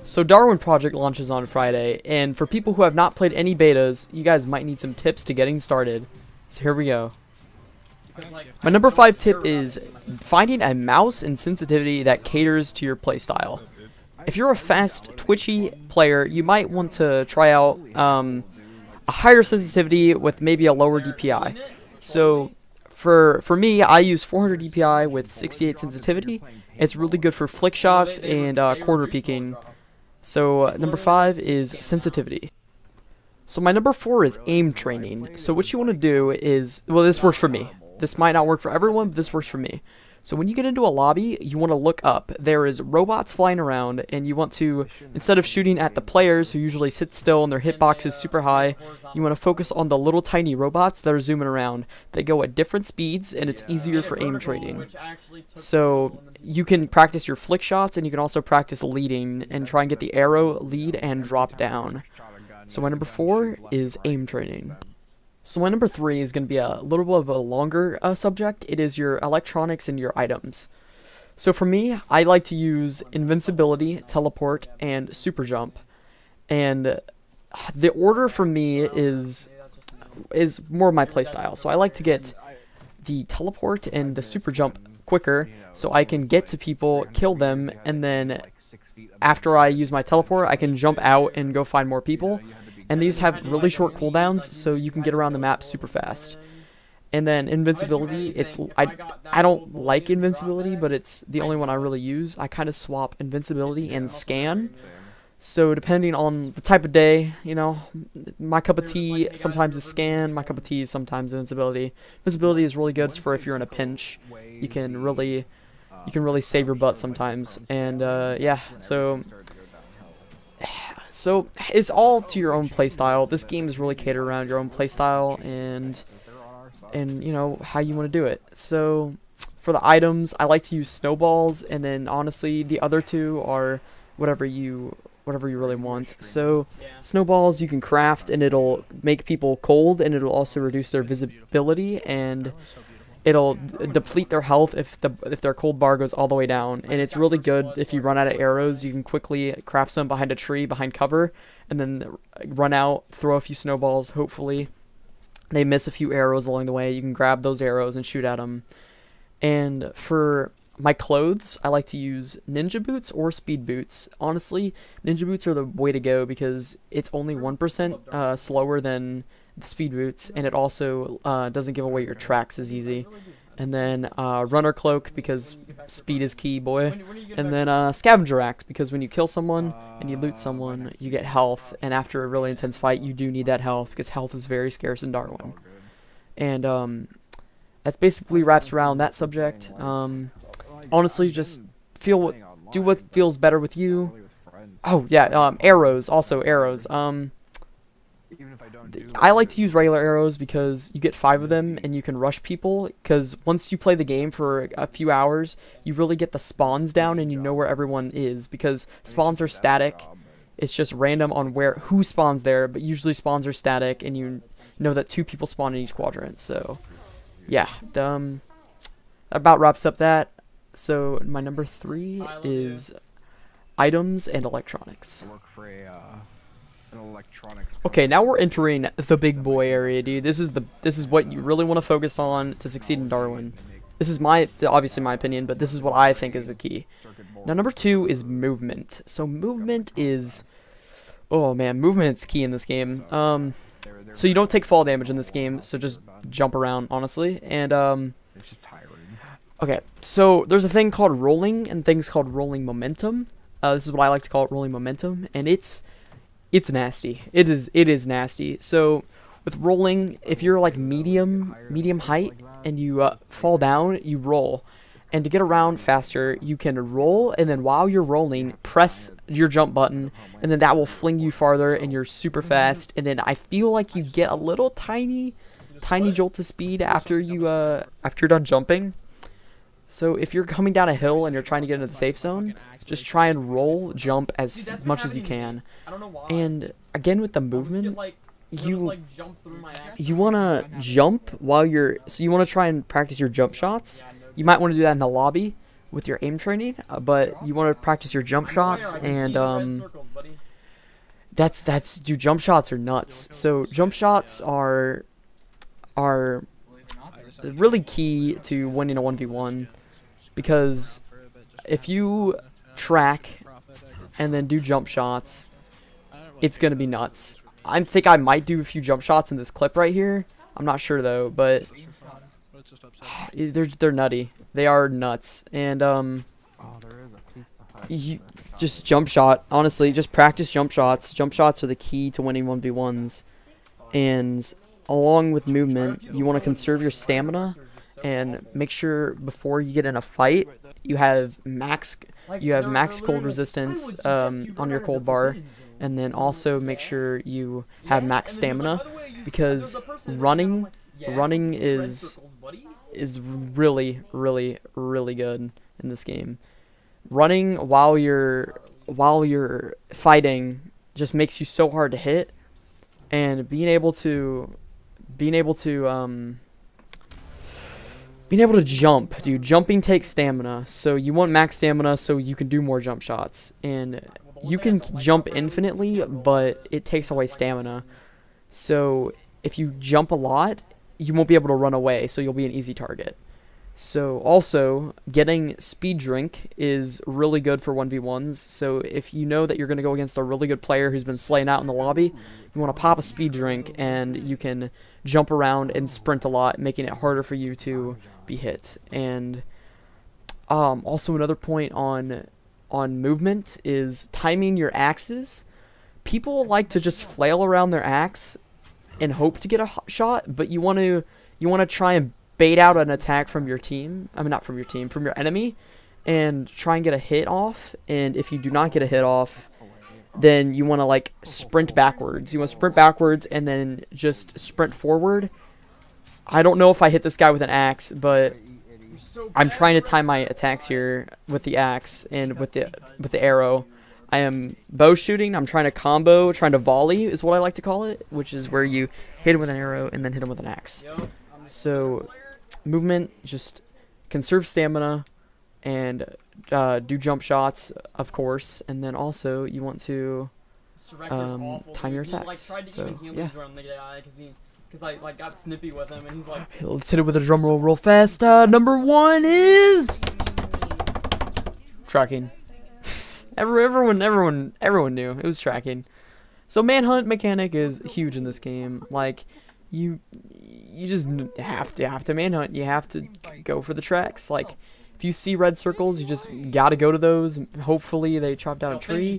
So Darwin Project launches on Friday, and for people who have not played any betas, you guys might need some tips to getting started. So here we go. My number 5 tip is finding a mouse and sensitivity that caters to your playstyle. If you're a fast, twitchy player, you might want to try out a higher sensitivity with maybe a lower DPI. So for me, I use 400 DPI with 68 sensitivity. It's really good for flick shots and corner peeking. So number 5 is sensitivity. So my number 4 is aim training. So what you want to do is, well, this works for me. This might not work for everyone, but this works for me. So when you get into a lobby, you want to look up. There is robots flying around, and you want to, instead of shooting at the players who usually sit still and their hitbox is super high, you want to focus on the little tiny robots that are zooming around. They go at different speeds, and it's easier for aim training. So you can practice your flick shots, and you can also practice leading and try and get the arrow, lead, and drop down. So my number 4 is aim training. So my number 3 is going to be a little bit of a longer subject. It is your electronics and your items. So for me, I like to use invincibility, teleport, and super jump. And the order for me is more of my playstyle. So I like to get the teleport and the super jump quicker so I can get to people, kill them, and then after I use my teleport, I can jump out and go find more people. And these have really short cooldowns, so you can get around the map super fast. And then invincibility, I don't like invincibility, but it's the only one I really use. I kind of swap invincibility and scan. So depending on the type of day, you know, my cup of tea sometimes is scan, my cup of tea is sometimes invincibility. Invincibility is really good for if you're in a pinch. You can really save your butt sometimes. And yeah, so it's all to your own playstyle. This game is really catered around your own playstyle and you know how you want to do it. So for the items, I like to use snowballs, and then honestly the other two are whatever you really want. So snowballs you can craft, and it'll make people cold, and it'll also reduce their visibility, and it'll deplete their health if their cold bar goes all the way down. And it's really good if you run out of arrows. You can quickly craft some behind a tree, behind cover, and then run out, throw a few snowballs. Hopefully they miss a few arrows along the way. You can grab those arrows and shoot at them. And for my clothes, I like to use ninja boots or speed boots. Honestly, ninja boots are the way to go because it's only 1% slower than the speed boots, and it also doesn't give away your tracks as easy. And then runner cloak, because speed is key, boy. And then scavenger axe, because when you kill someone and you loot someone, you get health, and after a really intense fight you do need that health because health is very scarce in Darwin. And that basically wraps around that subject. Honestly, just do what feels better with you. Oh yeah, arrows, also arrows. I like to use regular arrows because you get 5 of them and you can rush people, because once you play the game for a few hours, you really get the spawns down and you know where everyone is, because spawns are static. It's just random on who spawns there, but usually spawns are static, and you know that 2 people spawn in each quadrant. So yeah, that about wraps up that. So my number 3 is items and electronics. Okay, now we're entering the big boy area, dude. This is what you really want to focus on to succeed in Darwin. This is obviously my opinion, but this is what I think is the key. Now, number 2 is movement. So movement is, oh man, movement's key in this game. So you don't take fall damage in this game, so just jump around, honestly. And okay, so there's a thing called rolling and things called rolling momentum. This is what I like to call it, rolling momentum, and it's nasty. It is nasty. So with rolling, if you're like medium height and you fall down, you roll. And to get around faster, you can roll, and then while you're rolling, press your jump button, and then that will fling you farther, and you're super fast. And then I feel like you get a little tiny jolt of speed after you're done jumping. So if you're coming down a hill and you're trying to get into the safe zone, just try and roll, jump as much as you can. And again with the movement, you want to jump while so you want to try and practice your jump shots. You might want to do that in the lobby with your aim training, but you want to practice your jump shots, and dude, jump shots are nuts. So jump shots are really key to winning a 1v1, because if you track and then do jump shots, it's gonna be nuts. I think I might do a few jump shots in this clip right here. I'm not sure though, but they're nutty. They are nuts. And you just jump shot. Honestly, just practice jump shots. Jump shots are the key to winning 1v1s. And along with movement, you want to conserve your stamina and make sure before you get in a fight, you have max cold resistance on your cold bar, and then also make sure you have max stamina, because running is really good in this game. Running while you're fighting just makes you so hard to hit, and being able to jump, dude. Jumping takes stamina, so you want max stamina so you can do more jump shots. And you can jump infinitely, but it takes away stamina. So if you jump a lot, you won't be able to run away, so you'll be an easy target. So also, getting speed drink is really good for 1v1s. So if you know that you're going to go against a really good player who's been slaying out in the lobby, you want to pop a speed drink, and you can jump around and sprint a lot, making it harder for you to be hit. And also another point on movement is timing your axes. People like to just flail around their axe and hope to get a shot, but you want to try and bait out an attack from your team. I mean, not from your team, from your enemy, and try and get a hit off. And if you do not get a hit off, then you want to like sprint backwards. You want to sprint backwards and then just sprint forward. I don't know if I hit this guy with an axe, but I'm trying to time my attacks here with the axe and with the arrow. I am bow shooting. I'm trying to combo, trying to volley is what I like to call it, which is where you hit him with an arrow and then hit him with an axe. So movement, just conserve stamina and do jump shots, of course, and then also you want to time your attacks. So yeah. Because I got snippy with him, and he's like, let's hit it with a drum roll real fast. Number 1 is tracking. Everyone knew it was tracking. So manhunt mechanic is huge in this game. Like you just have to manhunt. You have to go for the tracks. Like if you see red circles, you just gotta go to those. Hopefully they chop down a tree,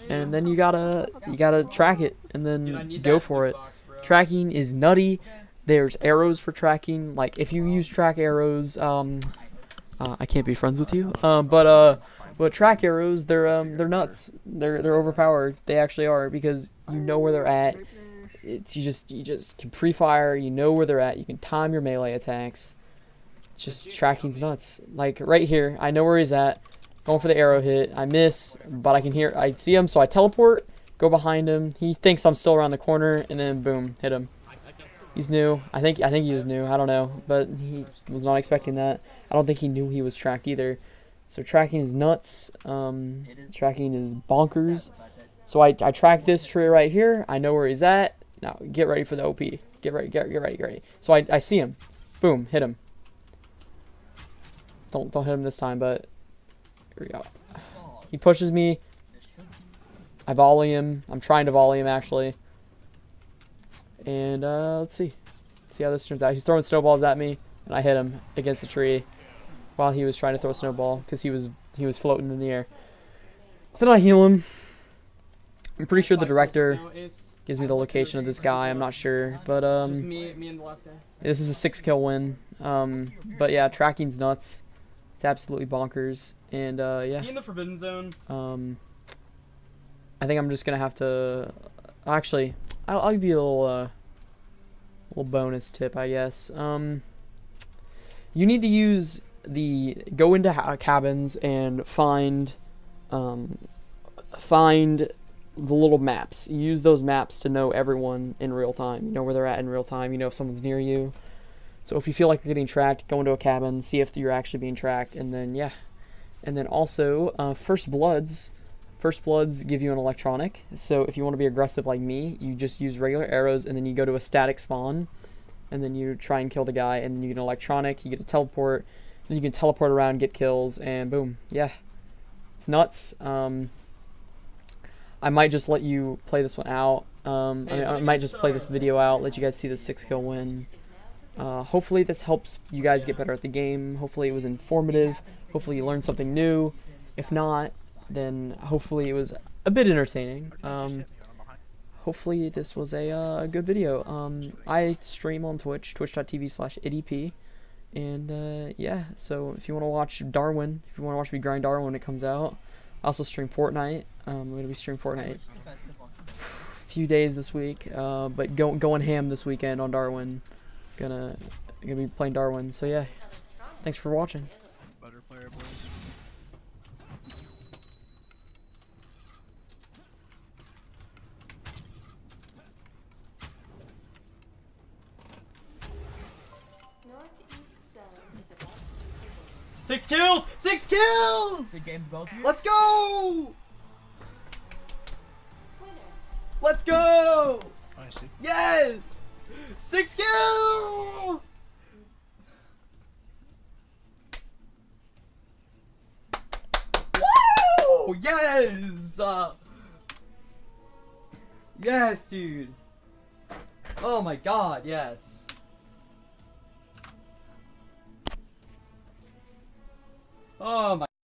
and then you gotta track it and then go for it. Tracking is nutty. There's arrows for tracking. Like if you use track arrows, I can't be friends with you. But track arrows, they're nuts. They're overpowered. They actually are, because you know where they're at. You just can pre-fire. You know where they're at. You can time your melee attacks. It's just tracking's nuts. Like right here, I know where he's at. Going for the arrow hit. I miss, but I see him, so I teleport. Go behind him. He thinks I'm still around the corner, and then boom, hit him. He's new. I think he was new. I don't know, but he was not expecting that. I don't think he knew he was tracked either. So tracking is nuts. Tracking is bonkers. So I track this tree right here. I know where he's at. Now get ready for the OP. Get ready. So I see him. Boom, hit him. Don't hit him this time, but here we go. He pushes me. I volley him. I'm trying to volley him, actually. And let's see how this turns out. He's throwing snowballs at me, and I hit him against a tree while he was trying to throw a snowball, because he was floating in the air. So then I heal him. I'm pretty sure the director gives me the location of this guy. I'm not sure, but me and the last guy. This is a 6-kill win. But yeah, tracking's nuts. It's absolutely bonkers. And yeah. Is he in the Forbidden Zone? I think I'm just gonna have to. Actually, I'll give you a little bonus tip, I guess. You need to go into cabins and find the little maps. You use those maps to know everyone in real time. You know where they're at in real time. You know if someone's near you. So if you feel like you're getting tracked, go into a cabin, see if you're actually being tracked, and then yeah, And then also, First Bloods. First Bloods give you an electronic. So if you want to be aggressive like me, you just use regular arrows, and then you go to a static spawn, and then you try and kill the guy, and then you get an electronic, you get a teleport, then you can teleport around, get kills, and boom. Yeah. It's nuts. I might just let you play this one out. I might just play this video out, let you guys see the 6-kill win. Hopefully this helps you guys get better at the game. Hopefully it was informative. Hopefully you learned something new. If not, then hopefully it was a bit entertaining. Hopefully this was a good video. I stream on Twitch, twitch.tv/idp. And yeah, so if you want to watch Darwin, if you want to watch me grind Darwin when it comes out, I also stream Fortnite. I'm going to be streaming Fortnite a few days this week, but going ham this weekend on Darwin. Gonna be playing Darwin. So yeah, thanks for watching. Better player, boys. Six kills! 6 kills! Let's go! Let's go! Yes! 6 kills! Woo! Yes! Yes, dude. Oh my god, yes. Oh my